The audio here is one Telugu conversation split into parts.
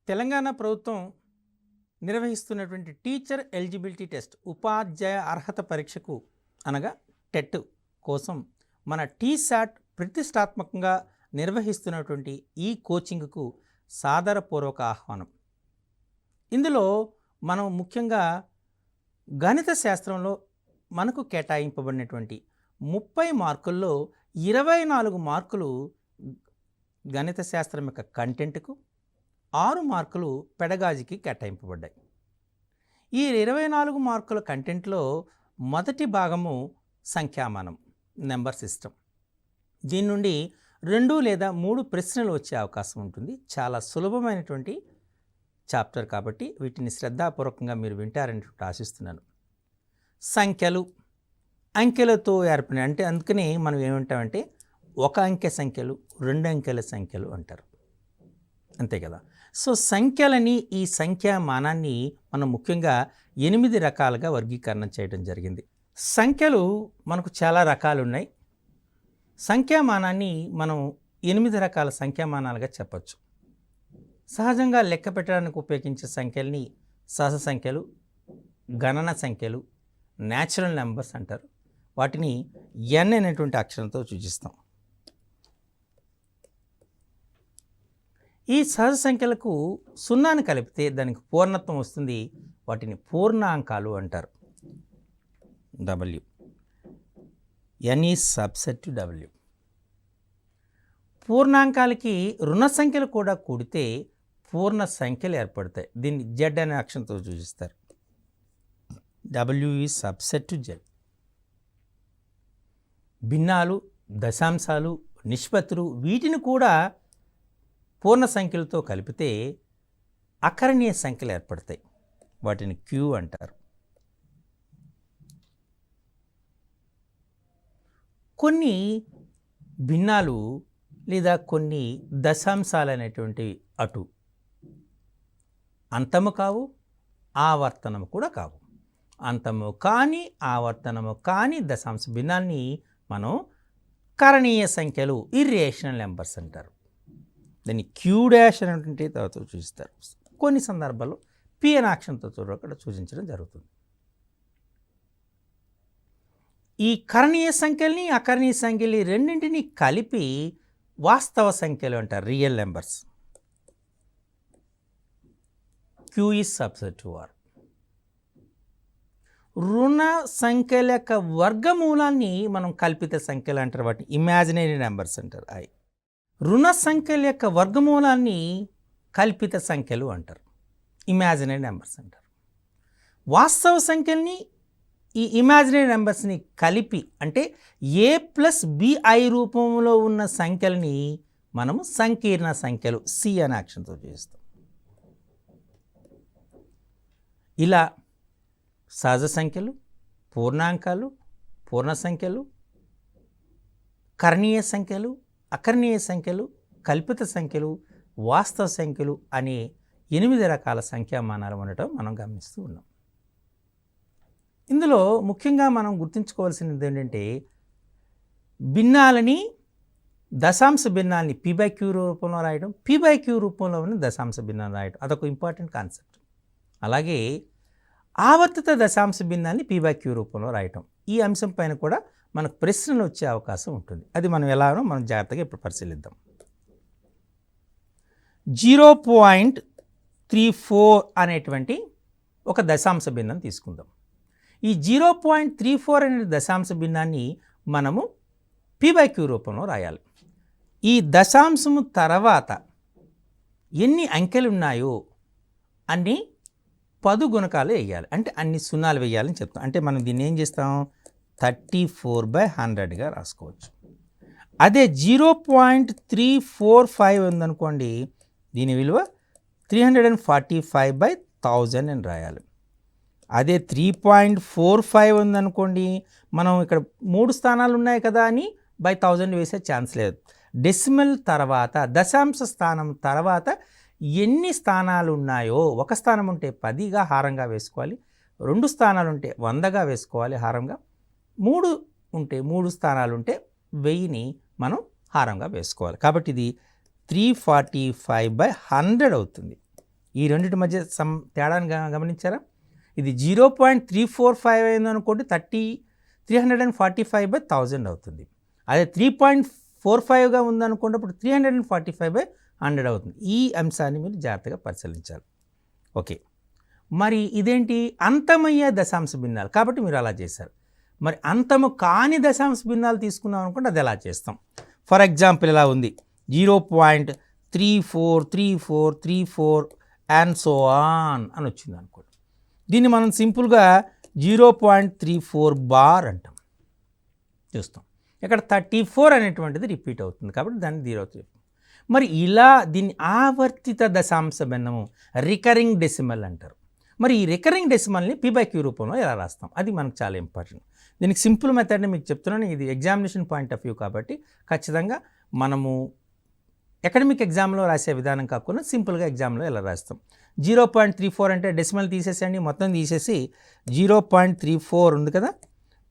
తెలంగాణ ప్రభుత్వం నిర్వహిస్తున్నటువంటి టీచర్ ఎలిజిబిలిటీ టెస్ట్ ఉపాధ్యాయ అర్హత పరీక్షకు అనగా టెట్ కోసం మన టీశాట్ ప్రతిష్టాత్మకంగా నిర్వహిస్తున్నటువంటి ఈ కోచింగ్కు సాదరపూర్వక ఆహ్వానం. ఇందులో మనం ముఖ్యంగా గణిత శాస్త్రంలో మనకు కేటాయింపబడినటువంటి 30 మార్కుల్లో 24 మార్కులు గణిత శాస్త్రం యొక్క కంటెంట్కు, 6 మార్కులు పెడగాజీకి కేటాయింపబడ్డాయి. ఈ 24 మార్కుల కంటెంట్లో మొదటి భాగము సంఖ్యామానం, నెంబర్ సిస్టమ్. దీని నుండి 2 లేదా 3 ప్రశ్నలు వచ్చే అవకాశం ఉంటుంది. చాలా సులభమైనటువంటి చాప్టర్ కాబట్టి వీటిని శ్రద్ధాపూర్వకంగా మీరు వింటారని ఆశిస్తున్నాను. సంఖ్యలు, అంకెలతో ఏర్పడిన, అంటే అందుకని మనం ఏమంటామంటే 1 అంకె సంఖ్యలు, 2 అంకెల సంఖ్యలు అంటారు, అంతే కదా. సో సంఖ్యలని, ఈ సంఖ్యామానాన్ని మనం ముఖ్యంగా 8 రకాలుగా వర్గీకరణ చేయడం జరిగింది. సంఖ్యలు మనకు చాలా రకాలు ఉన్నాయి. సంఖ్యామానాన్ని మనం 8 రకాల సంఖ్యామానాలుగా చెప్పచ్చు. సహజంగా లెక్క పెట్టడానికి ఉపయోగించే సంఖ్యల్ని సహజ సంఖ్యలు, గణన సంఖ్యలు, న్యాచురల్ నెంబర్స్ అంటారు. వాటిని n అనేటువంటి అక్షరంతో సూచిస్తాం. ఈ సహజ సంఖ్యలకు 0ని కలిపితే దానికి పూర్ణత్వం వస్తుంది. వాటిని పూర్ణాంకాలు అంటారు. W, n is subset to W. పూర్ణాంకాలకి రుణ సంఖ్యలు కూడా కూడితే పూర్ణ సంఖ్యలు ఏర్పడతాయి. దీన్ని Z అనే అక్షరంతో సూచిస్తారు. W is subset to Z. భిన్నాలు, దశాంశాలు, నిష్పత్తులు, వీటిని కూడా పూర్ణ సంఖ్యలతో కలిపితే అకరణీయ సంఖ్యలు ఏర్పడతాయి. వాటిని Q అంటారు. కొన్ని భిన్నాలు లేదా కొన్ని దశాంశాలు అనేటువంటివి అటు అంతము కావు, ఆవర్తనము కూడా కావు. అంతము కాని, ఆవర్తనము కాని దశాంశ భిన్నాన్ని మనం కరణీయ సంఖ్యలు, ఇర్రేషనల్ నెంబర్స్ అంటారు. దాన్ని Q డాష్ అనేటువంటి తర్వాత సూచిస్తారు. కొన్ని సందర్భాల్లో P అనే అక్షరంతో అక్కడ సూచించడం జరుగుతుంది. ఈ కరణీయ సంఖ్యల్ని, అకరణీయ సంఖ్యల్ని రెండింటినీ కలిపి వాస్తవ సంఖ్యలు అంటారు, real numbers. Q is subset to R. రుణ సంఖ్యల యొక్క వర్గమూలాన్ని మనం కల్పిత సంఖ్యలు అంటారు. వాటిని ఇమాజినరీ నెంబర్స్ అంటారు. రుణ సంఖ్యల యొక్క వర్గమూలాన్ని కల్పిత సంఖ్యలు అంటారు, ఇమాజినరీ నెంబర్స్ అంటారు. వాస్తవ సంఖ్యల్ని, ఈ ఇమాజినరీ నెంబర్స్ని కలిపి, అంటే A+BI రూపంలో ఉన్న సంఖ్యల్ని మనము సంకీర్ణ సంఖ్యలు, C అనే అక్షరంతో చేస్తాం. ఇలా సహజ సంఖ్యలు, పూర్ణాంకాలు, పూర్ణ సంఖ్యలు, కరణీయ సంఖ్యలు, అకరణీయ సంఖ్యలు, కల్పిత సంఖ్యలు, వాస్తవ సంఖ్యలు అనే 8 రకాల సంఖ్యామానాలు ఉండటం మనం గమనిస్తూ ఉన్నాం. ఇందులో ముఖ్యంగా మనం గుర్తుంచుకోవాల్సినది ఏంటంటే, భిన్నాలని, దశాంశ భిన్నాల్ని P/Q రూపంలో రాయడం, P/Q రూపంలో ఉన్న దశాంశ భిన్నాలు రాయడం, అదొక ఇంపార్టెంట్ కాన్సెప్ట్. అలాగే ఆవర్తిత దశాంశ భిన్నాన్ని P/Q రూపంలో రాయటం, ఈ అంశం పైన కూడా మనకు ప్రశ్నలు వచ్చే అవకాశం ఉంటుంది. అది మనం ఎలానో మనం జాగ్రత్తగా ఇప్పుడు పరిశీలిద్దాం. 0.34 అనేటువంటి ఒక దశాంశ భిన్నం తీసుకుందాం. ఈ 0.34 అనే దశాంశ భిన్నాన్ని మనము P/Q రూపంలో రాయాలి. ఈ దశాంశము తర్వాత ఎన్ని అంకెలు ఉన్నాయో అన్ని 10 గుణకాలు వేయాలి, అంటే అన్ని సున్నాలు వేయాలని చెప్తాం. అంటే మనం దీన్ని ఏం చేస్తాం, 34/100గా రాసుకోవచ్చు. అదే 0.345 ఉందనుకోండి, దీని విలువ 345/1000 అని రాయాలి. అదే 3.45 ఉందనుకోండి, మనం ఇక్కడ 3 స్థానాలు ఉన్నాయి కదా అని 1000 వేసే ఛాన్స్ లేదు. డెసిమల్ తర్వాత, దశాంశ స్థానం తర్వాత ఎన్ని స్థానాలు ఉన్నాయో, ఒక స్థానం ఉంటే 10గా హారంగా వేసుకోవాలి, 2 స్థానాలు ఉంటే 100గా వేసుకోవాలి హారంగా, 3 ఉంటే 3 స్థానాలు ఉంటే 1000ని మనం హారంగా వేసుకోవాలి. కాబట్టి ఇది 345/100 అవుతుంది. ఈ రెండింటి మధ్య తేడాను గమనించారా? ఇది 0.345 అయింది అనుకోండి 345/1000 అవుతుంది. అదే 3.45గా ఉందనుకోండి అప్పుడు 345/100 అవుతుంది. ఈ అంశాన్ని మీరు జాగ్రత్తగా పరిశీలించాలి. ఓకే, మరి ఇదేంటి అంతమయ్యే దశాంశ భిన్నాలు కాబట్టి మీరు అలా చేశారు. మరి అంతము కాని దశాంశ భిన్నాలు తీసుకున్నాం అనుకోండి అది ఎలా చేస్తాం? ఫర్ ఎగ్జాంపుల్ ఇలా ఉంది 0.343434 అండ్ సో ఆన్ అని వచ్చింది అనుకోండి. దీన్ని మనం సింపుల్గా 0.34 బార్ అంటాం. చూస్తాం ఇక్కడ 34 అనేటువంటిది రిపీట్ అవుతుంది కాబట్టి దాన్ని 0. మరి ఇలా దీన్ని ఆవర్తిత దశాంశ భిన్నము రికరింగ్ డెసిమల్ అంటారు. మరి ఈ రికరింగ్ డెసిమల్ని p/q రూపంలో ఎలా రాస్తాం? అది మనకు చాలా ఇంపార్టెంట్. దీనికి సింపుల్ మెథడ్ని మీకు చెప్తున్నాను. ఇది ఎగ్జామినేషన్ పాయింట్ ఆఫ్ వ్యూ కాబట్టి ఖచ్చితంగా మనము అకాడమిక్ ఎగ్జామ్లో రాసే విధానం కాకుండా సింపుల్గా ఎగ్జామ్లో ఎలా రాస్తాం? 0.34 అంటే డెసిమల్ తీసేసండి, మొత్తం తీసేసి 0.34 ఉంది కదా,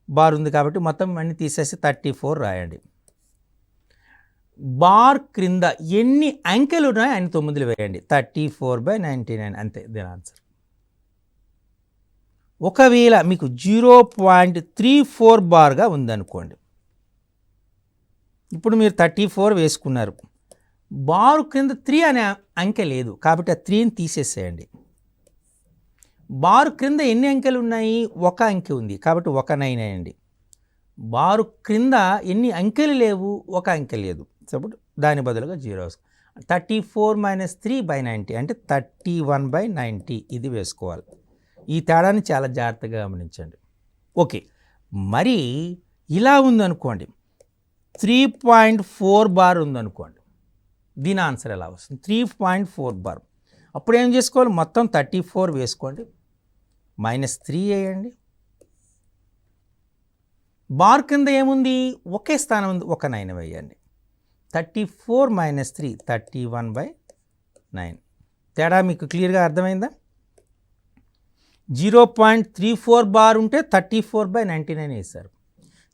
బార్ ఉంది కాబట్టి మొత్తం అన్ని తీసేసి 34 రాయండి. బార్ క్రింద ఎన్ని అంకెలు ఉన్నాయో అన్ని 9 వేయండి. 34/99 అంతే దీని ఆన్సర్. ఒకవేళ మీకు 0.34 బార్గా ఉందనుకోండి, ఇప్పుడు మీరు 34 వేసుకున్నారు, బారు క్రింద 3 అనే అంకె లేదు కాబట్టి ఆ 3ని తీసేసేయండి. బారు క్రింద ఎన్ని అంకెలు ఉన్నాయి? ఒక అంకె ఉంది కాబట్టి 9 వేయండి. బారు క్రింద ఎన్ని అంకెలు లేవు? ఒక అంకె లేదు, కాబట్టి దాని బదులుగా 0 34 - 3/90 అంటే 31/90 ఇది వేసుకోవాలి. ఈ తేడాన్ని చాలా జాగ్రత్తగా గమనించండి. ఓకే, మరి ఇలా ఉందనుకోండి 3.4 బార్ ఉందనుకోండి, దీని ఆన్సర్ ఎలా వస్తుంది? 3.4 బార్. అప్పుడు ఏం చేసుకోవాలి? మొత్తం 34 వేసుకోండి, -3 వేయండి. బార్ కింద ఏముంది? ఒకే స్థానం ఉంది, ఒక 9 వేయండి. 34 - 3 31/9. తేడా మీకు క్లియర్గా అర్థమైందా? 0.34 బార్ ఉంటే 34/99 వేశారు.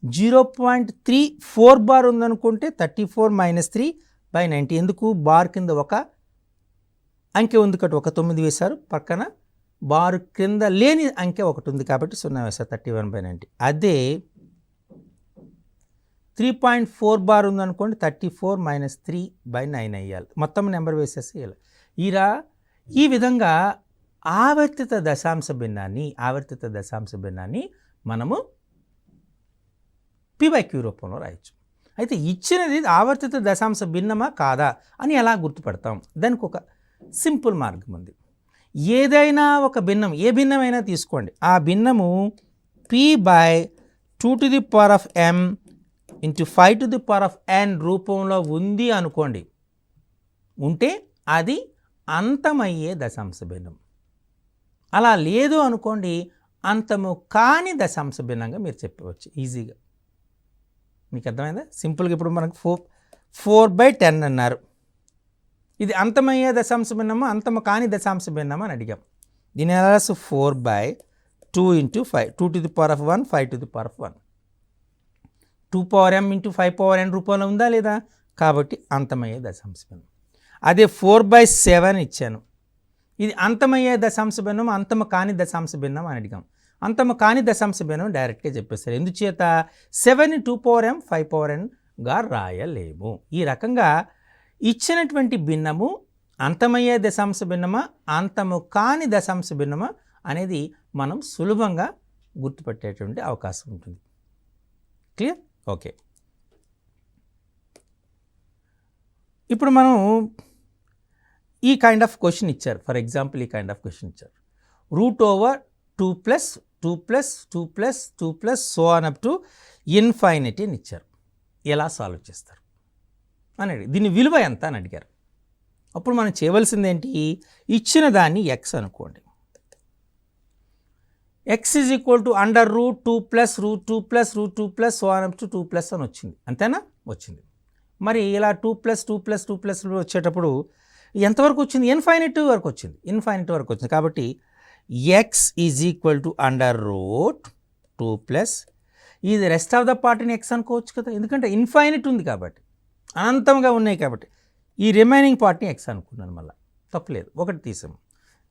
0.34 బార్ ఉందనుకుంటే 34 - 3/90. ఎందుకు? బార్ కింద ఒక అంకె ఉంది కాబట్టి ఒక 9 వేశారు, పక్కన బారు కింద లేని అంకె ఒకటి ఉంది కాబట్టి 0 వేశారు, 31/90. అదే 3.4 బార్ ఉందనుకోండి 34 - 3/9 వేయాలి, మొత్తం నెంబర్ వేసేసి వేయాలి. ఈ విధంగా ఆవర్తిత దశాంశ భిన్నాన్ని మనము p/q రూపంలో రాయొచ్చు. అయితే ఇచ్చినది ఆవర్తిత దశాంశ భిన్నమా కాదా అని ఎలా గుర్తుపడతాం? దానికి ఒక సింపుల్ మార్గం ఉంది. ఏదైనా ఒక భిన్నం, ఏ భిన్నమైనా తీసుకోండి, ఆ భిన్నము p/2m × 5n రూపంలో ఉంది అనుకోండి, ఉంటే అది అంతమయ్యే దశాంశ భిన్నం. అలా లేదు అనుకోండి, అంతము కాని దశాంశ భిన్నంగా మీరు చెప్పవచ్చు ఈజీగా. మీకు అర్థమైందా? సింపుల్గా ఇప్పుడు మనకు 4/10 అన్నారు. ఇది అంతమయ్యే దశాంశ భిన్నమా అంతము కాని దశాంశ భిన్నమా అని అడిగాం. దీని ఎలా 4/2 × 5 2^1 5^1 2m × 5n రూపంలో ఉందా లేదా? కాబట్టి అంతమయ్యే దశాంశ భిన్నం. అదే 4/7 ఇచ్చాను, ఇది అంతమయ్యే దశాంశ భిన్నం అంతము కాని దశాంశ భిన్నం అని అడిగాం. అంతము కాని దశాంశ భిన్నం డైరెక్ట్గా చెప్పేస్తారు. ఎందుచేత 7ని 2m 5nగా రాయలేము. ఈ రకంగా ఇచ్చినటువంటి భిన్నము అంతమయ్యే దశాంశ భిన్నమా అంతము కాని దశాంశ భిన్నమా అనేది మనం సులభంగా గుర్తుపెట్టేటువంటి అవకాశం ఉంటుంది. క్లియర్? ఓకే, ఇప్పుడు మనం ఈ కైండ్ ఆఫ్ క్వశ్చన్ ఇచ్చారు. ఫర్ ఎగ్జాంపుల్ ఈ కైండ్ ఆఫ్ క్వశ్చన్ ఇచ్చారు. √2 + 2 so on up to infinity అని ఇచ్చారు. ఎలా సాల్వ్ చేస్తారు అని అడిగారు. దీని విలువ ఎంత అని అడిగారు. అప్పుడు మనం చేయవలసింది ఏంటి? ఇచ్చిన దాన్ని x అనుకోండి. x = √2 + √2 so on up to 2 అని వచ్చింది. అంతేనా? వచ్చింది. మరి ఇలా 2 + 2 వచ్చేటప్పుడు ఎంతవరకు వచ్చింది? ఇన్ఫైనిటీ వరకు వచ్చింది. కాబట్టి x = √2 ఇది రెస్ట్ ఆఫ్ ద పార్ట్ని x అనుకోవచ్చు కదా, ఎందుకంటే ఇన్ఫైనిటీ ఉంది కాబట్టి, అనంతంగా ఉన్నాయి కాబట్టి. ఈ రిమైనింగ్ పార్ట్ని x అనుకున్నాను, మళ్ళీ తప్పులేదు, ఒకటి తీసాము.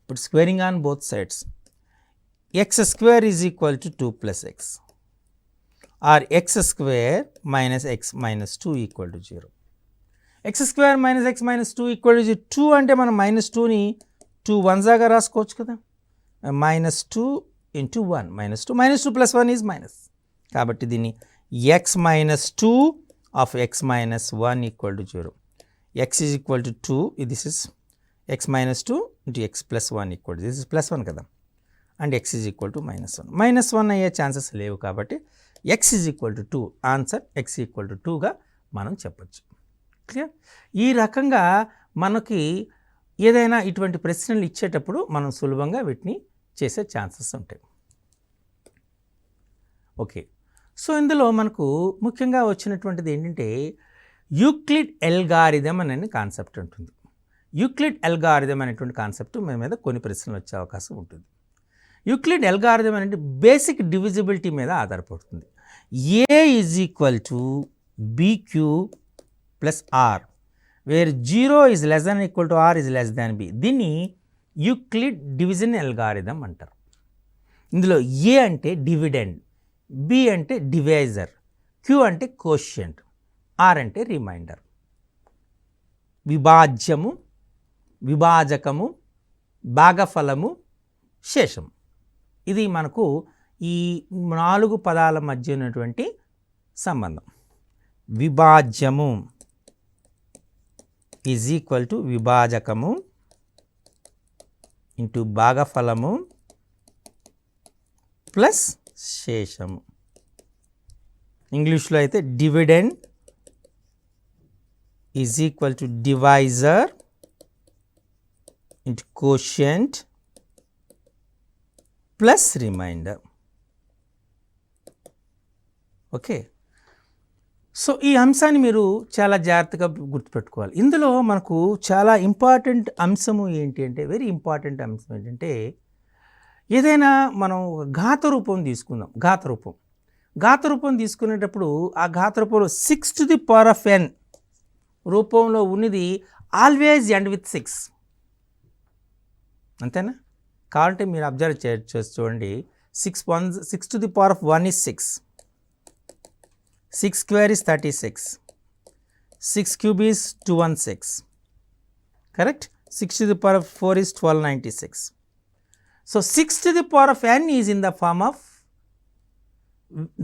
ఇప్పుడు squaring on both sides x square is equal to 2 plus x or x square minus x minus 2 equal to 0. X square minus x minus 2 equal to 2 అంటే మనం మైనస్ 2ని 2 వన్సాగా రాసుకోవచ్చు కదా. Minus 2 into 1 minus 2 plus 1 is minus. కాబట్టి దీన్ని x minus 2 of x minus 1 equal to 0. X is equal to 2, this is x minus 2 into x plus 1 equal to this is plus 1 కదా. And x is equal to minus 1 అయ్యే ఛాన్సెస్ లేవు కాబట్టి x is equal to 2, answer x equal to 2గా మనం చెప్పచ్చు. క్లియర్. ఈ రకంగా మనకి ఏదైనా ఇటువంటి ప్రశ్నలు ఇచ్చేటప్పుడు మనం సులభంగా వీటిని చేసే ఛాన్సెస్ ఉంటాయి. ఓకే, సో ఇందులో మనకు ముఖ్యంగా వచ్చినటువంటిది ఏంటంటే యూక్లిడ్ ఎల్గారిథం అనే కాన్సెప్ట్ ఉంటుంది. యూక్లిడ్ ఎల్గారిథం అనేటువంటి కాన్సెప్ట్ మీ మీద కొన్ని ప్రశ్నలు వచ్చే అవకాశం ఉంటుంది. యూక్లిడ్ ఎల్గారిథం అనేది బేసిక్ డివిజిబిలిటీ మీద ఆధారపడుతుంది. A is equal to bq plus r where 0 is less than equal to r is less than b. దీన్ని యూక్లిడ్ డివిజన్ ఎల్గారిథం అంటారు. ఇందులో ఏ అంటే డివిడెండ్, బి అంటే డివైజర్, క్యూ అంటే కోషియంట్, ఆర్ అంటే రిమైండర్. విభాజ్యము, విభాజకము, భాగఫలము, శేషం. ఇది మనకు ఈ 4 పదాల మధ్య ఉన్నటువంటి సంబంధం. విభాజ్యము ఈజ్ ఈక్వల్ టు విభాజకము ఇంటూ భాగఫలము ప్లస్ శేషము. ఇంగ్లీష్లో అయితే dividend is equal to divisor into quotient plus remainder. Okay, so ఈ అంశాన్ని మీరు చాలా జాగ్రత్తగా గుర్తుపెట్టుకోవాలి. ఇందులో మనకు చాలా ఇంపార్టెంట్ అంశము ఏంటి అంటే, వెరీ ఇంపార్టెంట్ అంశం ఏంటంటే, ఏదైనా మనం ఘాత రూపం తీసుకుందాం. ఘాత రూపం తీసుకునేటప్పుడు ఆ ఘాత రూపంలో 6 to the power of n రూపంలో ఉన్నది ఆల్వేజ్ ఎండ్ విత్ 6. అంతేనా? కావాలంటే మీరు అబ్జర్వ్ చేసి చూడండి. 6 to the power of 1 is 6. 6 square is 36. 6 cube is 216. Correct? 6 to the power of 4 is 1296. So 6 to the power of n is in the form of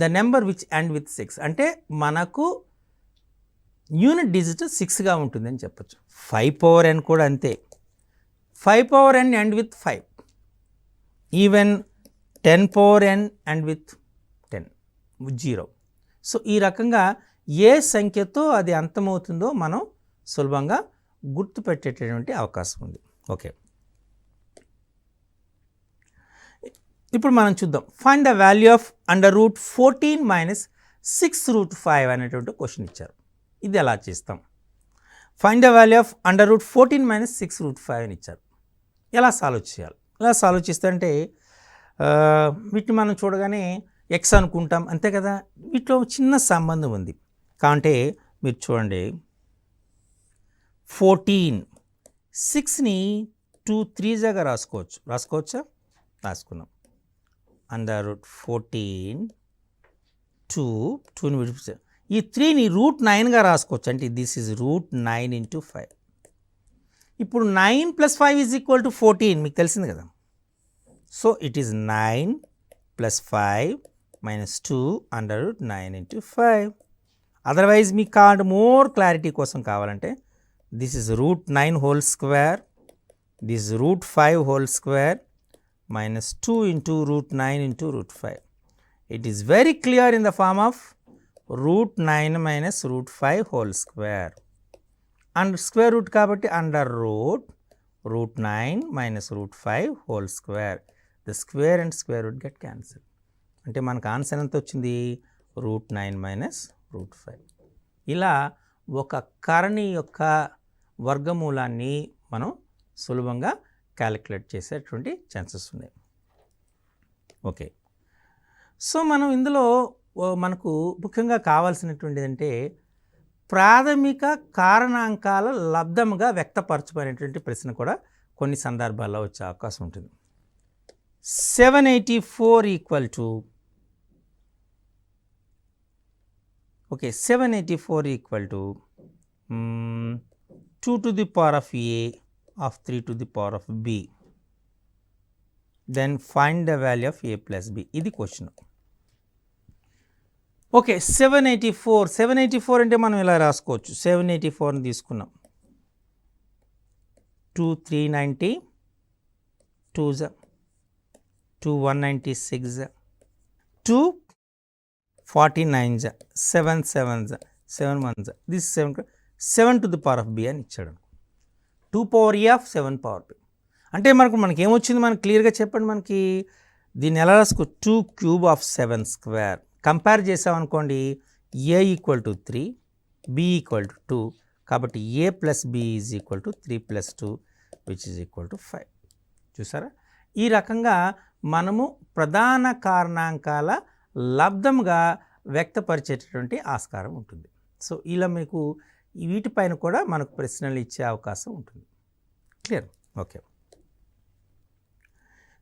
the number which end with 6. అంటే మనకు యూనిట్ డిజిట్ 6గా ఉంటుందని చెప్పచ్చు. 5 power n కూడా అంతే. 5 power n end with 5. Even 10 power n end with 10. 0. So ఈ రకంగా ఏ సంఖ్యతో అది అంతమవుతుందో మనం సులభంగా గుర్తుపెట్టేటటువంటి అవకాశం ఉంది. ఓకే, ఇప్పుడు మనం చూద్దాం. Find the value of √14 minus 6√5 అనేటువంటి క్వశ్చన్ ఇచ్చారు. ఇది ఎలా చేస్తాం? Find the value of √14 minus 6√5 అని ఇచ్చారు. ఎలా సాల్వ్ చేయాలి? ఎలా సాల్వ్ చేస్తారంటే వీటిని మనం చూడగానే ఎక్స్ అనుకుంటాం, అంతే కదా. వీటిలో చిన్న సంబంధం ఉంది. కాంటే మీరు చూడండి, 14 6ని 2 3 రాసుకోవచ్చా? రాసుకున్నాం. √14 2ని విడిపించాం. ఈ 3ని √9గా రాసుకోవచ్చు. అంటే దిస్ ఈజ్ √9 into 5. ఇప్పుడు 9 + 5 ఈజ్ ఈక్వల్ టు 14 మీకు తెలిసింది కదా. So it is 9 + 5 - 2 √9 into 5. Otherwise మీకు కావాలంటే మోర్ క్లారిటీ కోసం కావాలంటే this is √9 whole square, this √5 whole square -2 into √9 into √5. It is very clear in the form of √9 minus √5 whole square. And square root కాబట్టి under √9 minus √5 whole square. The square and square root get cancelled. అంటే మనకు ఆన్సర్ ఎంత వచ్చింది? √9 minus √5. ఇలా ఒక కారణి యొక్క వర్గమూలాన్ని మనం సులభంగా క్యాలిక్యులేట్ చేసేటువంటి ఛాన్సెస్ ఉన్నాయి. ఓకే, సో మనం ఇందులో మనకు ముఖ్యంగా కావాల్సినటువంటిది అంటే ప్రాథమిక కారణాంకాల లబ్ధముగా వ్యక్తపరచబడినటువంటి ప్రశ్న కూడా కొన్ని సందర్భాల్లో వచ్చే అవకాశం ఉంటుంది. 784 equal to 784 equal to 2 to the power of a of 3 to the power of b. Then find the value of a plus b. ఇది క్వశ్చన్. 784 అంటే మనం ఇలా రాసుకోవచ్చు. 784ని తీసుకున్నాం. 2 390, 2 2 196, 2 49, 7 7, 7 1, this 7 to the power of b అని ఇచ్చాడు. 2 power a of 7 power b అంటే మనకి ఏమొచ్చింది, మనకి క్లియర్గా చెప్పండి. మనకి దీన్ని ఎలా రాసుకో, 2 cube of 7 square. కంపేర్ చేసామనుకోండి, a equal to 3, b equal to 2, కాబట్టి a plus b is equal to 3 plus 2 which is equal to 5. చూసారా, ఈ రకంగా మనము ప్రధాన కారణాంకాల లబ్ధంగా వ్యక్తపరిచేటటువంటి ఆస్కారం ఉంటుంది. సో ఇలా మీకు వీటిపైన కూడా మనకు ప్రశ్నలు ఇచ్చే అవకాశం ఉంటుంది. Clear? Okay.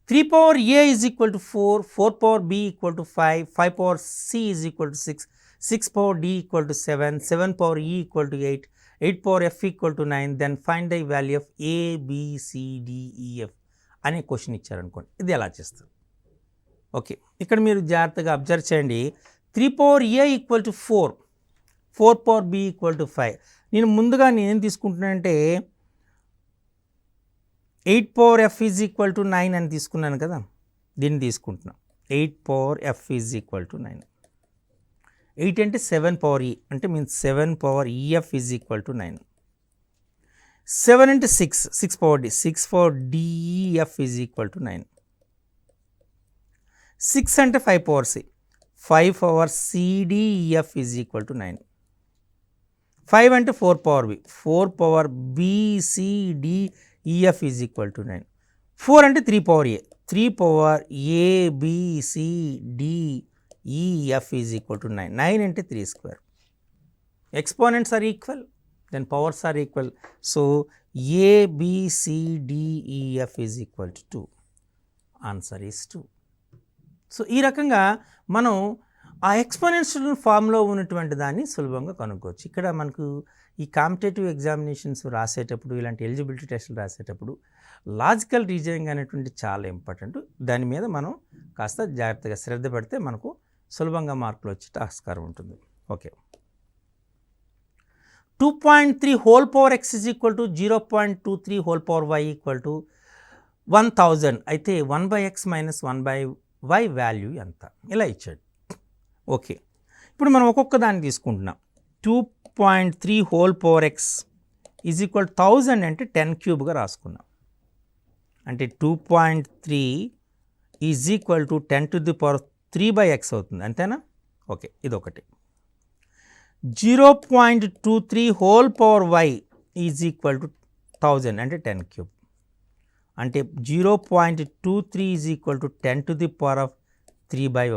3 power a is equal to 4, 4 power b equal to 5, 5 power c is equal to 6, 6 power d equal to 7, 7 power e equal to 8, 8 power f equal to 9, then find the value of a, b, c, d, e, f అనే క్వశ్చన్ ఇచ్చారనుకోండి. ఇది ఎలా చేస్తారు? ఓకే, ఇక్కడ మీరు జాగ్రత్తగా అబ్జర్వ్ చేయండి. 3 power a equal to 4, 4 power b equal to 5. నేను ముందుగా నేనేం తీసుకుంటున్నానంటే 8 power f is equal to 9 అని తీసుకున్నాను కదా, దీన్ని తీసుకుంటున్నాను. 8 power f is equal to 9. 8 అంటే 7 power e అంటే means 7 power ef is equal to 9. 7 అంటే 6 power d, 6 power def is equal to 9. 6 అంటే 5 power c, 5 power cdef is equal to 9. 5 అంటే 4 power b, 4 power bcdef is equal to 9. 4 అంటే 3 power a, 3 power abcdef is equal to 9. 9 అంటే 3 square. Exponents are equal, then powers are equal. So abcdef is equal to 2. Answer is 2. So ఈ రకంగా మనం ఆ ఎక్స్పోనెన్షియల్ ఫామ్లో ఉన్నటువంటి దాన్ని సులభంగా కనుక్కోవచ్చు. ఇక్కడ మనకు ఈ కాంపిటేటివ్ ఎగ్జామినేషన్స్ రాసేటప్పుడు, ఇలాంటి ఎలిజిబిలిటీ టెస్టులు రాసేటప్పుడు లాజికల్ రీజనింగ్ అనేటువంటి చాలా ఇంపార్టెంట్. దాని మీద మనం కాస్త జాగ్రత్తగా శ్రద్ధ పెడితే మనకు సులభంగా మార్కులు వచ్చే ఆస్కారం ఉంటుంది. Okay. 2.3 whole power x is equal to 0.23 whole power y equal to 1000 అయితే 1/x మైనస్ 1/y వాల్యూ ఎంత, ఇలా ఇచ్చాడు. ఓకే, ఇప్పుడు మనం ఒక్కొక్క దాన్ని తీసుకుంటున్నాం. 2.3 whole power x is equal 1000 అంటే 10 క్యూబ్గా రాసుకున్నాం. అంటే 2.3 is equal to 10 to the power 3/x అవుతుంది, అంతేనా? ఓకే, ఇదొకటి. 0.23 whole power y is equal to 1000 అంటే 10 క్యూబ్. అంటే 0.23 is equal to 10 to the power of 3/y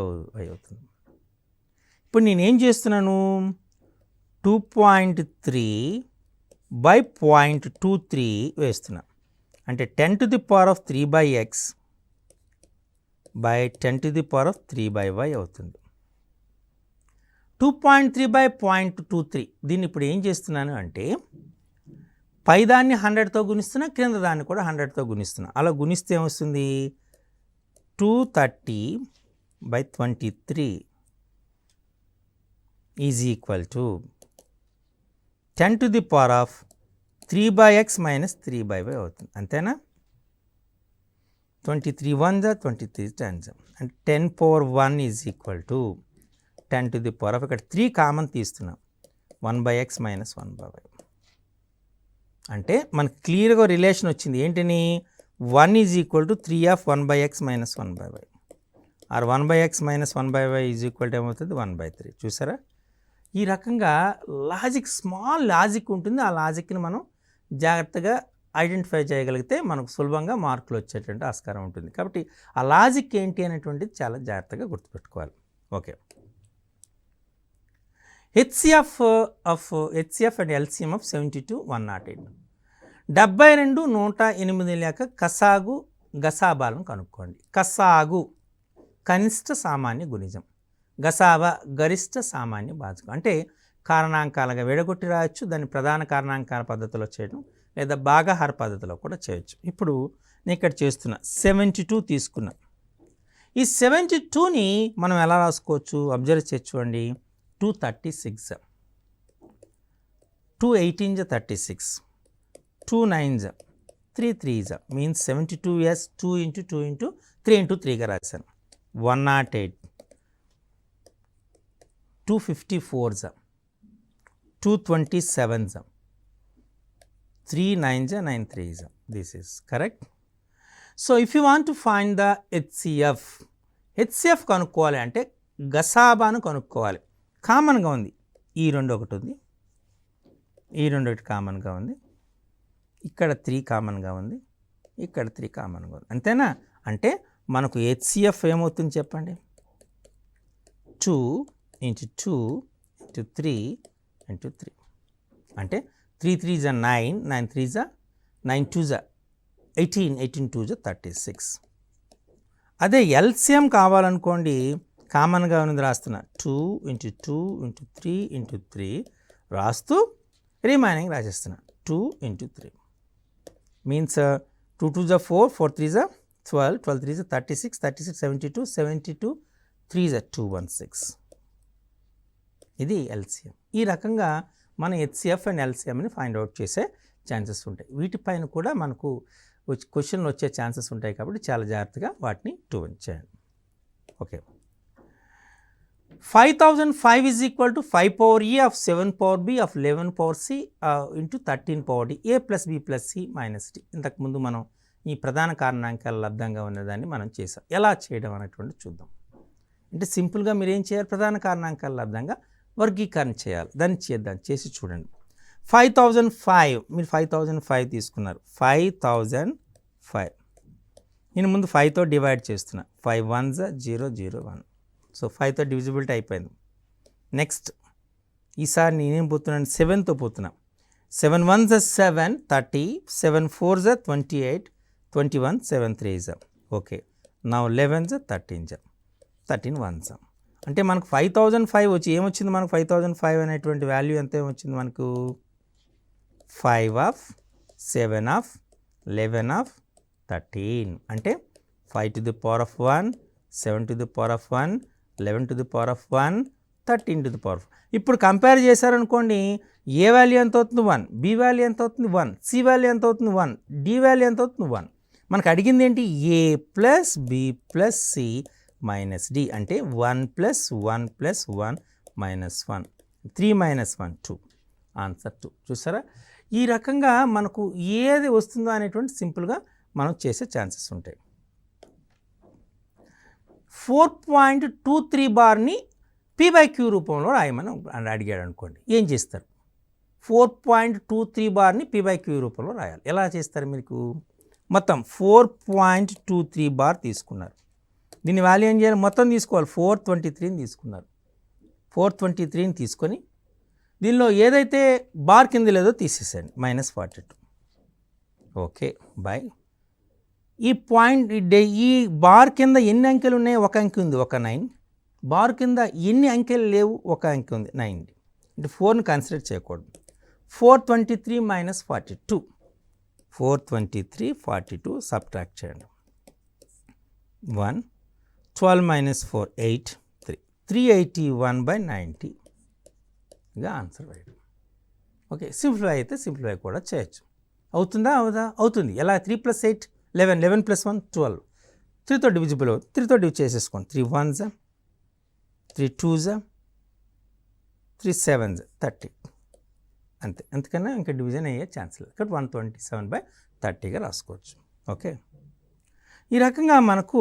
అవుతుంది. ఇప్పుడు నేనేం చేస్తున్నాను, 2.3 by 0.23 వేస్తున్నా. అంటే 10 to the power of 3/x by 10 to the power of 3/y అవుతుంది. 2.3 by 0.23 దీన్ని ఇప్పుడు ఏం చేస్తున్నాను అంటే పైదాన్ని 100తో గుణిస్తున్నా, క్రింద దాన్ని కూడా 100తో గుణిస్తున్నా. అలా గుణిస్తే ఏమొస్తుంది, 230 by 23 is equal to 10 to the power of 3/x minus 3/y అవుతుంది, అంతేనా? 23 1 23 10 అంటే 10 power 1 is equal to 10 to the power of, ఇక్కడ 3 కామన్ తీస్తున్నాం, 1/x మైనస్ 1/y. అంటే మనకు క్లియర్గా రిలేషన్ వచ్చింది. ఏంటని, 1 is equal to 3 of 1/x minus 1/y or 1/x minus 1/y is equal to ఏమవుతుంది, 1/3. చూసారా, ఈ రకంగా లాజిక్, స్మాల్ లాజిక్ ఉంటుంది. ఆ లాజిక్ని మనం జాగ్రత్తగా ఐడెంటిఫై చేయగలిగితే మనకు సులభంగా మార్కులు వచ్చేటువంటి ఆస్కారం ఉంటుంది. కాబట్టి ఆ లాజిక్ ఏంటి అనేటువంటిది చాలా జాగ్రత్తగా గుర్తుపెట్టుకోవాలి. Okay, HCF and LCM of 72 108. 72 108 లేక కసాగు గసాబాలను కనుక్కోండి. కసాగు కనిష్ట సామాన్య గుణిజం, గసాబా గరిష్ట సామాన్య భాజకం. అంటే కారణాంకాలుగా విడగొట్టి రాయొచ్చు, దాన్ని ప్రధాన కారణాంకాల పద్ధతిలో చేయడం లేదా భాగాహార పద్ధతిలో కూడా చేయొచ్చు. ఇప్పుడు నేను ఇక్కడ చేస్తున్నా 72 తీసుకున్నా. ఈ 72ని మనం ఎలా రాసుకోవచ్చు అబ్జర్వ్ చేసుకోండి. 236, 2 18 36, 2 9 3 3 means 72 as 2 into 2 into 3 into 3గా రాశాను. 108, 254, 227, 3 9 9 3. This is correct. So if you want to find the HCF కనుక్కోవాలి అంటే గసాబాను కనుక్కోవాలి. కామన్గా ఉంది, ఈ రెండు ఒకటి ఉంది, ఈ రెండు ఒకటి కామన్గా ఉంది, ఇక్కడ 3 కామన్గా ఉంది, ఇక్కడ 3 కామన్గా ఉంది, అంతేనా? అంటే మనకు HCF ఏమవుతుంది చెప్పండి. 2 ఇంటూ 2 ఇంటూ 3 ఇంటూ 3 అంటే 3 3 is 9, 9 3 is 9 2 is 18, 18 2 is 36. అదే LCM కావాలనుకోండి, కామన్గా ఉన్నది రాస్తున్నా. 2 ఇంటూ 2 ఇంటూ 3 ఇంటూ 3 రాస్తూ remaining రాసేస్తున్నా. 2 into 3 means 2 2 is 4, 4 3 is 12, 12 3 is 36, 36 72, 72 3 is 216. ఇది LCM. ఈ రకంగా మనం HCF అండ్ LCMని ఫైండ్ అవుట్ చేసే ఛాన్సెస్ ఉంటాయి. వీటిపైన కూడా మనకు క్వశ్చన్లు వచ్చే ఛాన్సెస్ ఉంటాయి కాబట్టి చాలా జాగ్రత్తగా వాటిని ట్యూన్ చేయండి. Okay, 5005 is equal to 5 power E of 7 power B of 11 power C into 13 power D A plus B plus C minus D. ఇంతకుముందు మనం ఈ ప్రధాన కారణాంకాల లబ్ధంగా ఉన్నదాన్ని మనం చేసాం. ఎలా చేయడం అనేటువంటి చూద్దాం. అంటే సింపుల్గా మీరు ఏం చేయాలి, ప్రధాన కారణాంకాల లబ్ధంగా వర్గీకరణ చేయాలి. దాన్ని చేద్దాం, చేసి చూడండి. 5005 మీరు 5005 తీసుకున్నారు. 5005 నేను ముందు 5తో డివైడ్ చేస్తున్నా. 5 1s 0 0 1. సో 5తో డివిజిబిలిటీ అయిపోయింది. నెక్స్ట్ ఈసారి నేనేం పోతున్నాను, 7తో పోతున్నా. 7 1s 7 30, 7 4s 28, 21 7 3s. ఓకే, నా 11s 13, 13 1s. అంటే మనకు 5005 వచ్చి ఏమొచ్చింది, మనకు 5005 అనేటువంటి వాల్యూ ఎంత ఏమొచ్చింది మనకు, 5 of 7 of 11 of 13. అంటే 5 to the power of 1, 7 to the power of 1, 11 to the power of 1, 13 to the power of 1. ఇప్పుడు కంపేర్ చేశారనుకోండి, ఏ వాల్యూ ఎంత అవుతుంది 1, బి వాల్యూ ఎంత అవుతుంది 1, సి వాల్యూ ఎంత అవుతుంది 1, డి వాల్యూ ఎంత అవుతుంది 1. మనకు అడిగింది ఏంటి, a plus b plus c minus d. అంటే 1 plus 1 plus 1 minus 1, 3 minus 1 2. Answer 2. చూసారా, ఈ రకంగా మనకు ఏది వస్తుందో అనేటువంటి సింపుల్గా మనం చేసే ఛాన్సెస్ ఉంటాయి. 4.23 బార్ని P/Q రూపంలో రాయమని అడిగాడు అనుకోండి, ఏం చేస్తారు? 4.23 బార్ని P/Q రూపంలో రాయాలి. ఎలా చేస్తారు? మీకు మొత్తం 4.23 బార్ తీసుకున్నారు. దీని వాల్యూ ఏం చేయాలి, మొత్తం తీసుకోవాలి. 423ని తీసుకున్నారు. 423ని తీసుకొని దీనిలో ఏదైతే బార్ కింద లేదో తీసేసేయండి, -42. ఓకే, బై ఈ పాయింట్ ఈ బార్ కింద ఎన్ని అంకెలు ఉన్నాయి, ఒక అంకె ఉంది, ఒక 9. బార్ కింద ఎన్ని అంకెలు లేవు, ఒక అంకె ఉంది, 9. అంటే 4ని కన్సిడర్ చేయకూడదు. 423 - 42, 423 42 సబ్ట్రాక్ట్ చేయండి. 1 12 - 4 8 3 381/90 ఇక ఆన్సర్ వేయడం. ఓకే, సింప్లిఫై అయితే సింప్లిఫై కూడా చేయొచ్చు. అవుతుందా అవుదా? అవుతుంది. ఎలా? 3 + 8 11, 11 + 1 12. 3తో డివిజిబుల్ అవుతుంది, 3తో డివిజ్ చేసేసుకోండి. 3 1s 3 2s 3 7s 30. అంతే, అంతకన్నా ఇంకా డివిజన్ అయ్యే ఛాన్స్ లేదు. ఇక్కడ 127/30గా రాసుకోవచ్చు. ఓకే, ఈ రకంగా మనకు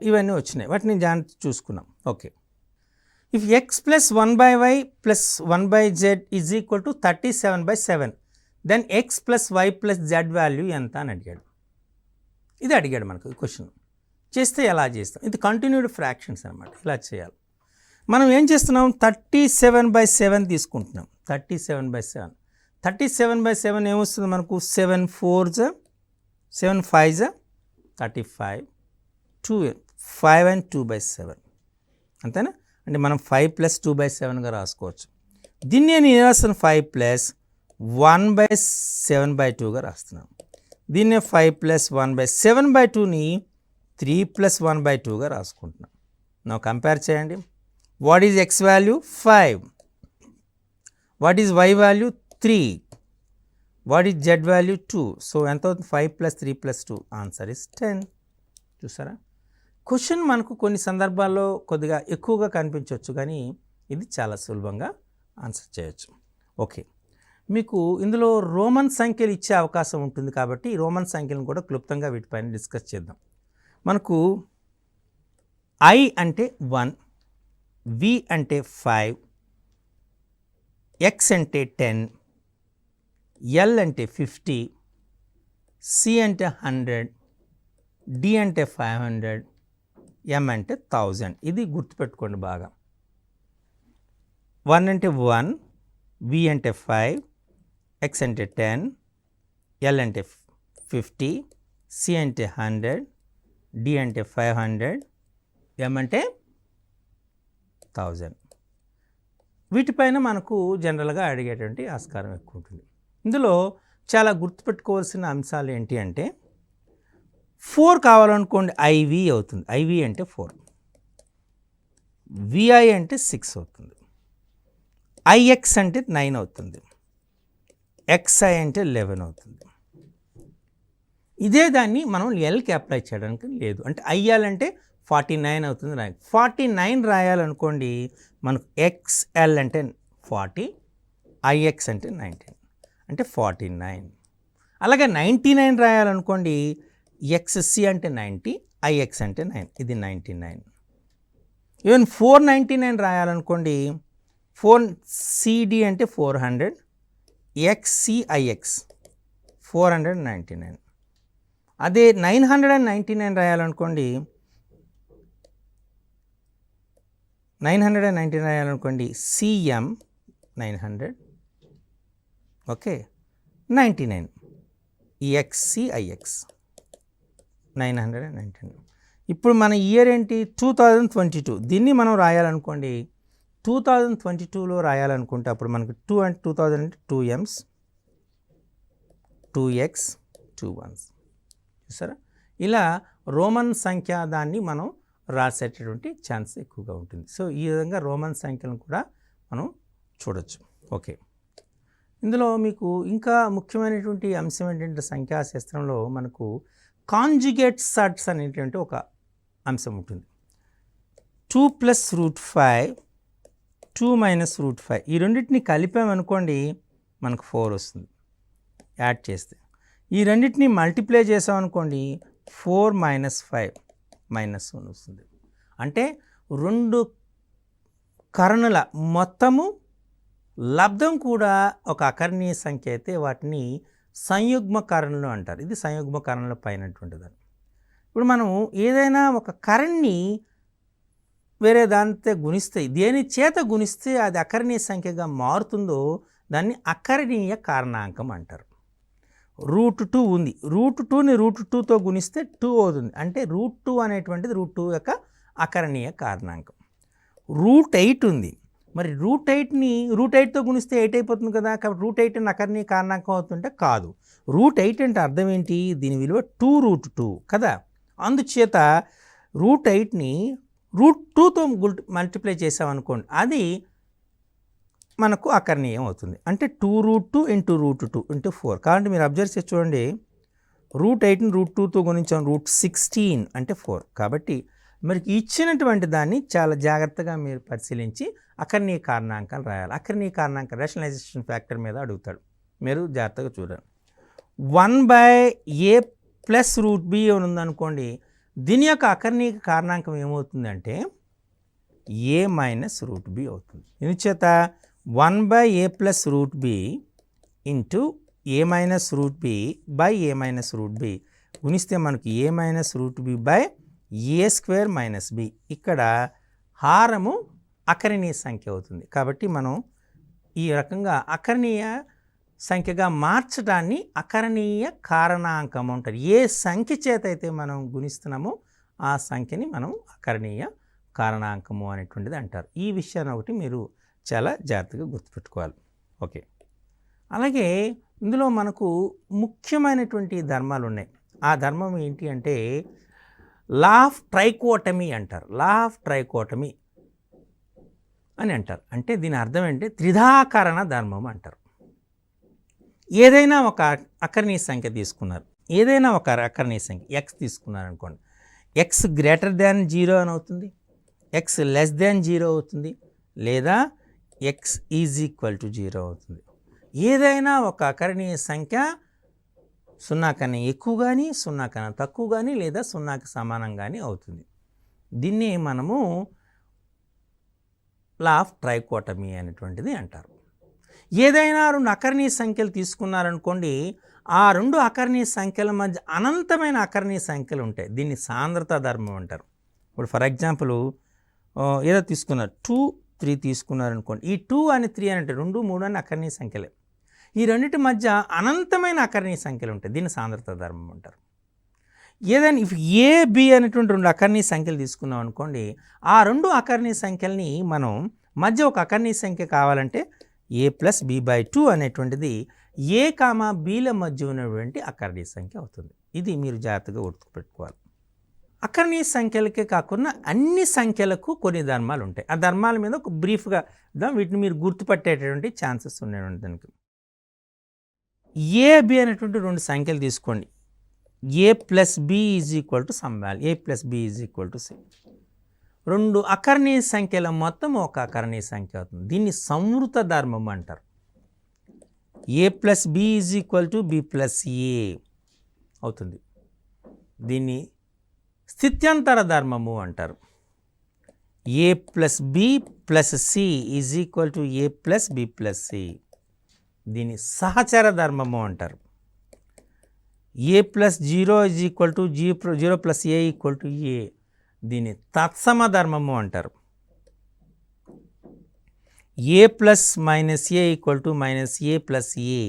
ఇవన్నీ వచ్చినాయి, వాటిని జాగ్రత్త చూసుకున్నాం. Okay, if x + 1/y + 1/z = 37/7, then x + y + z value ఎంత అని అడిగాడు. ఇది అడిగాడు మనకు క్వశ్చన్. చేస్తే ఎలా చేస్తాం? ఇది కంటిన్యూడ్ ఫ్రాక్షన్స్ అనమాట. ఇలా చేయాలి. మనం ఏం చేస్తున్నాం, 37/7 తీసుకుంటున్నాం. 37/7 37/7 ఏమొస్తుంది మనకు? 7 4s 7 5s 35, 2 5 and 2/7 అంతేనా? అంటే మనం 5 + 2/7గా రాసుకోవచ్చు. దీన్ని నేను ఏం రాస్తాను? 5 + 1/7/2గా రాస్తున్నాను. దీన్నే 5 + 1/7/2ని 3 + 1/2గా రాసుకుంటున్నాం. నా కంపేర్ చేయండి. What is x value? 5. What is y value? 3. What is z value? 2. So ఎంత అవుతుంది? 5 + 3 + 2 ఆన్సర్ ఇస్ 10. చూసారా? క్వశ్చన్ మనకు కొన్ని సందర్భాల్లో కొద్దిగా ఎక్కువగా కనిపించవచ్చు, కానీ ఇది చాలా సులభంగా ఆన్సర్ చేయొచ్చు. ఓకే, మీకు ఇందులో రోమన్ సంఖ్యలు ఇచ్చే అవకాశం ఉంటుంది కాబట్టి రోమన్ సంఖ్యలను కూడా క్లుప్తంగా వీటిపైన డిస్కస్ చేద్దాం. మనకు I అంటే 1, V అంటే 5, X అంటే 10, L అంటే 50, C అంటే 100, D అంటే 500, M అంటే 1000. ఇది గుర్తుపెట్టుకోండి బాగా. 1 అంటే 1, V అంటే 5, X అంటే 10, L అంటే 50, C అంటే 100, D అంటే 500, M అంటే 1000. వీటిపైన మనకు జనరల్గా అడిగేటువంటి ఆస్కారం ఎక్కువ ఉంటుంది. ఇందులో చాలా గుర్తుపెట్టుకోవాల్సిన అంశాలు ఏంటి అంటే 4 కావాలనుకోండి IV అవుతుంది. IV అంటే 4, VI అంటే 6 అవుతుంది, IX అంటే 9 అవుతుంది, XI అంటే 11 అవుతుంది. ఇదే దాన్ని మనం Lకి అప్లై చేయడానికి లేదు. అంటే IL అంటే 49 అవుతుంది. 49 రాయాలనుకోండి మనకు XL అంటే 40, IX అంటే 19 అంటే 49. అలాగే 99 రాయాలనుకోండి XC అంటే 90, IX అంటే 9, ఇది 99. ఈవెన్ 499 రాయాలనుకోండి 4CD అంటే 400, XCIX 499. అదే 999 రాయాలనుకోండి 999 రాయాలనుకోండి CM 900, ఓకే, 99 XCIX 999. ఇప్పుడు మన ఇయర్ ఏంటి? 2022. దీన్ని మనం రాయాలనుకోండి 2022లో రాయాలనుకుంటే అప్పుడు మనకు 2 అంటే 2000 అంటే 2Ms 2X 2 1s. చూసారా? ఇలా రోమన్ సంఖ్య దాన్ని మనం రాసేటటువంటి ఛాన్స్ ఎక్కువగా ఉంటుంది. సో ఈ విధంగా రోమన్ సంఖ్యలను కూడా మనం చూడొచ్చు. ఓకే, ఇందులో మీకు ఇంకా ముఖ్యమైనటువంటి అంశం ఏంటంటే సంఖ్యాశాస్త్రంలో మనకు కాంజుగేట్ సట్స్ అనేటువంటి ఒక అంశం ఉంటుంది. 2 + √5, 2 - √5 ఈ రెండింటిని కలిపామనుకోండి మనకు 4 వస్తుంది. యాడ్ చేస్తే ఈ రెండింటిని మల్టిప్లై చేసామనుకోండి 4 - 5 -1 వస్తుంది. అంటే 2 కరణుల మొత్తము లబ్ధం కూడా ఒక అకర్ణీయ సంఖ్య అయితే వాటిని సంయుగ్మ కరణులు అంటారు. ఇది సంయుగ్మ కరణుల పైనటువంటిది. ఇప్పుడు మనం ఏదైనా ఒక కరణ్ని వేరే దానితో గుణిస్తే, దేని చేత గుణిస్తే అది అకర్ణీయ సంఖ్యగా మారుతుందో దాన్ని అకర్ణీయ కారణాంకం అంటారు. √2 ఉంది, √2ని √2తో గుణిస్తే 2 అవుతుంది. అంటే √2 అనేటువంటిది √2 యొక్క అకర్ణీయ కారణాంకం. √8 ఉంది, మరి √8తో గుణిస్తే 8 అయిపోతుంది కదా, కాబట్టి √8 అని అకర్ణీయ కారణాంకం అవుతుంటే కాదు. √8 అంటే అర్థం ఏంటి? దీని విలువ 2√2 కదా. అందుచేత √8ని √2తో మల్టిప్లై చేసామనుకోండి అది మనకు అకర్ణీయం అవుతుంది. అంటే 2√2 × √2 × 4. కాబట్టి మీరు అబ్జర్వ్ చేసి చూడండి, √8ని √2తో గుణించాం, √16 అంటే 4. కాబట్టి మరి ఇచ్చినటువంటి దాన్ని చాలా జాగ్రత్తగా మీరు పరిశీలించి అకర్ణీయ కారణాంకాలు రాయాలి. అకర్ణీయ కారణాంక రేషనలైజేషన్ ఫ్యాక్టర్ మీద అడుగుతాడు, మీరు జాగ్రత్తగా చూడండి. 1/a + √b అని ఉందనుకోండి, దీని యొక్క అకర్ణీయ కారణాంకం ఏమవుతుందంటే a - √b అవుతుంది. ఇందుచేత 1/a + √b × a - √b / a - √b గుణిస్తే మనకు a - √b / a² - b. ఇక్కడ హారము అకర్ణీయ సంఖ్య అవుతుంది. కాబట్టి మనం ఈ రకంగా అకర్ణీయ సంఖ్యగా మార్చడాన్ని అకరణీయ కారణాంకం అంటారు. ఏ సంఖ్య చేత అయితే మనం గుణిస్తున్నామో ఆ సంఖ్యని మనం అకరణీయ కారణాంకము అనేటువంటిది అంటారు. ఈ విషయాన్ని ఒకటి మీరు చాలా జాగ్రత్తగా గుర్తుపెట్టుకోవాలి. ఓకే, అలాగే ఇందులో మనకు ముఖ్యమైనటువంటి ధర్మాలు ఉన్నాయి. ఆ ధర్మం ఏంటి అంటే లా ఆఫ్ ట్రైకోటమీ అంటారు. లా ఆఫ్ ట్రైకోటమీ అని అంటారు. అంటే దీని అర్థం ఏంటి? త్రిధాకరణ ధర్మం అంటారు. ఏదైనా ఒక అకరణీయ సంఖ్య తీసుకున్నారు, ఏదైనా ఒక అకరణీయ సంఖ్య ఎక్స్ తీసుకున్నారు అనుకోండి, ఎక్స్ గ్రేటర్ దాన్ 0 అని అవుతుంది, ఎక్స్ లెస్ దాన్ 0 అవుతుంది, లేదా ఎక్స్ ఈజ్ ఈక్వల్ టు 0 అవుతుంది. ఏదైనా ఒక అకరణీయ సంఖ్య 0 కన్నా ఎక్కువ కానీ 0 కన్నా తక్కువ కానీ లేదా 0కి సమానం కానీ అవుతుంది. దీన్ని మనము లా ఆఫ్ ట్రైకోటమీ అనేటువంటిది అంటారు. ఏదైనా 2 అకరణీయ సంఖ్యలు తీసుకున్నారనుకోండి, ఆ 2 అకరణీయ సంఖ్యల మధ్య అనంతమైన అకరణీయ సంఖ్యలు ఉంటాయి. దీన్ని సాంద్రత ధర్మం అంటారు. ఇప్పుడు ఫర్ ఎగ్జాంపుల్ ఏదో తీసుకున్నారు, 2, 3 తీసుకున్నారనుకోండి. ఈ 2 అని 3 అని అంటే 2, 3 అని అకరణీయ సంఖ్యలే. ఈ రెండింటి మధ్య అనంతమైన అకరణీయ సంఖ్యలు ఉంటాయి. దీన్ని సాంద్రత ధర్మం అంటారు. ఏదైనా ఇఫ్ ఏ బి అనేటువంటి 2 అకరణీయ సంఖ్యలు తీసుకున్నాం అనుకోండి, ఆ 2 అకరణీయ సంఖ్యల్ని మనం మధ్య ఒక అకరణీయ సంఖ్య కావాలంటే a ప్లస్ b/2 అనేటువంటిది a, bల మధ్య ఉన్నటువంటి అకరణీయ సంఖ్య అవుతుంది. ఇది మీరు జాగ్రత్తగా గుర్తుపెట్టుకోవాలి. అకరణీయ సంఖ్యలకే కాకుండా అన్ని సంఖ్యలకు కొన్ని ధర్మాలు ఉంటాయి. ఆ ధర్మాల మీద ఒక బ్రీఫ్గా వీటిని మీరు గుర్తుపట్టేటటువంటి ఛాన్సెస్ ఉన్నాయి. దానికి ఏ బి అనేటువంటి 2 సంఖ్యలు తీసుకోండి. a plus b is equal to some value, a plus b is equal to c. 2 అకరణీయ సంఖ్యల మొత్తం ఒక అకరణీయ సంఖ్య అవుతుంది. దీన్ని సంవృత ధర్మం అంటారు. a plus b is equal to b plus a అవుతుంది. దీన్ని స్థిత్యంతర ధర్మము అంటారు. a plus b plus c is equal to a plus b plus c. దీన్ని సహచర ధర్మము అంటారు. a plus 0 is equal to 0 plus a equal to a. దీన్ని తత్సమ ధర్మము అంటారు. a plus minus a equal to minus a plus a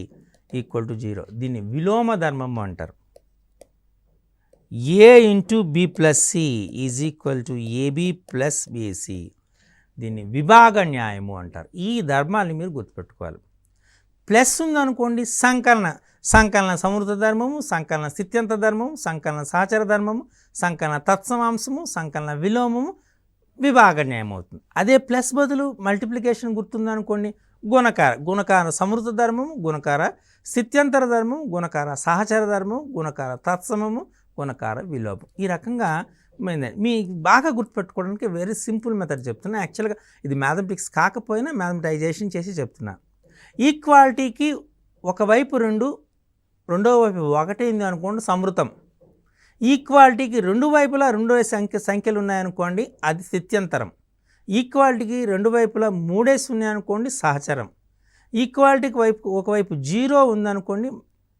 equal to 0. దీన్ని విలోమ ధర్మము అంటారు. a into B plus c is equal to a b plus b c. దీన్ని విభాగ న్యాయము అంటారు. ఈ ధర్మాన్ని మీరు గుర్తుపెట్టుకోవాలి. ప్లస్ ఉందనుకోండి, సంకలన సంవృత ధర్మము, సంకలన స్థిత్యంత ధర్మము, సంకలన సహచర ధర్మము, సంకలన తత్సమాంశము, సంకలన విలోమము, విభాగ న్యాయం అవుతుంది. అదే ప్లస్ బదులు మల్టిప్లికేషన్ గుర్తుందనుకోండి, గుణకార సంవృత ధర్మము, గుణకార స్థిత్యంతర ధర్మము, గుణకార సహచర ధర్మము, గుణకార తత్సమము, గుణకార విలోమం. ఈ రకంగా మీకు బాగా గుర్తుపెట్టుకోవడానికి వెరీ సింపుల్ మెథడ్ చెప్తున్నా. యాక్చువల్గా ఇది మ్యాథమెటిక్స్ కాకపోయినా మ్యాథమెటైజేషన్ చేసి చెప్తున్నా. ఈక్వాలిటీకి ఒకవైపు 2, రెండో వైపు 1 ఉంది అనుకోండి, సంవృతం. ఈక్వాలిటీకి 2 వైపులా 2 సంఖ్యలు ఉన్నాయనుకోండి, అది స్థిత్యంతరం. ఈక్వాలిటీకి 2 వైపులా 3 ఉన్నాయనుకోండి, సహచరం. ఈక్వాలిటీకి ఒకవైపు 0 ఉందనుకోండి,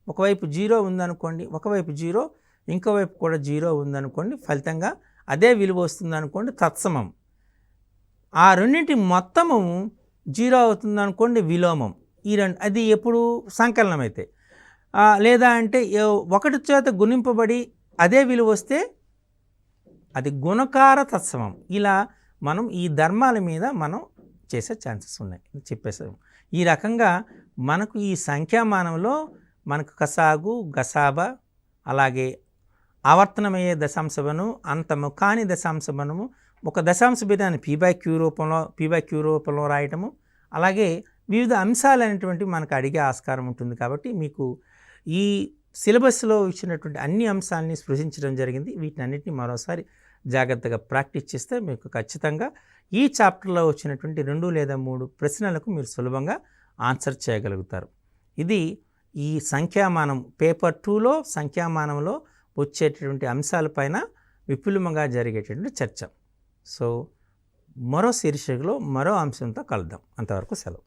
ఒకవైపు 0 ఉందనుకోండి, ఒకవైపు 0 ఇంకోవైపు కూడా 0 ఉందనుకోండి, ఫలితంగా అదే విలువ వస్తుందనుకోండి, తత్సమం. ఆ రెండింటి మొత్తము 0 అవుతుందనుకోండి, విలోమం. ఈ రెండు అది ఎప్పుడు సంకలనం అయితే, లేదా అంటే 1 చేత గుణింపబడి అదే విలువ వస్తే అది గుణకార తత్సమం. ఇలా మనం ఈ ధర్మాల మీద మనం చేసే ఛాన్సెస్ ఉన్నాయి చెప్పేసాము. ఈ రకంగా మనకు ఈ సంఖ్యామానంలో మనకు కసాగు, గసాబా, అలాగే ఆవర్తనమయ్యే దశాంశబను, అంతము కాని దశాంశబనము, ఒక దశాంశ భిన్నాన్ని p/q రూపంలో రాయటము, అలాగే వివిధ అంశాలు అనేటువంటివి మనకు అడిగే ఆస్కారం ఉంటుంది. కాబట్టి మీకు ఈ సిలబస్లో ఇచ్చినటువంటి అన్ని అంశాలని స్పృశించడం జరిగింది. వీటినన్నింటినీ మరోసారి జాగ్రత్తగా ప్రాక్టీస్ చేస్తే మీకు ఖచ్చితంగా ఈ చాప్టర్లో వచ్చినటువంటి 2 లేదా 3 ప్రశ్నలకు మీరు సులభంగా ఆన్సర్ చేయగలుగుతారు. ఇది ఈ సంఖ్యామానం పేపర్ 2లో సంఖ్యామానంలో వచ్చేటటువంటి అంశాలపైన విపులంగా జరిగేటటువంటి చర్చ. సో మరో శీర్షికలో మరో అంశంతో కలుద్దాం. అంతవరకు సెలవు.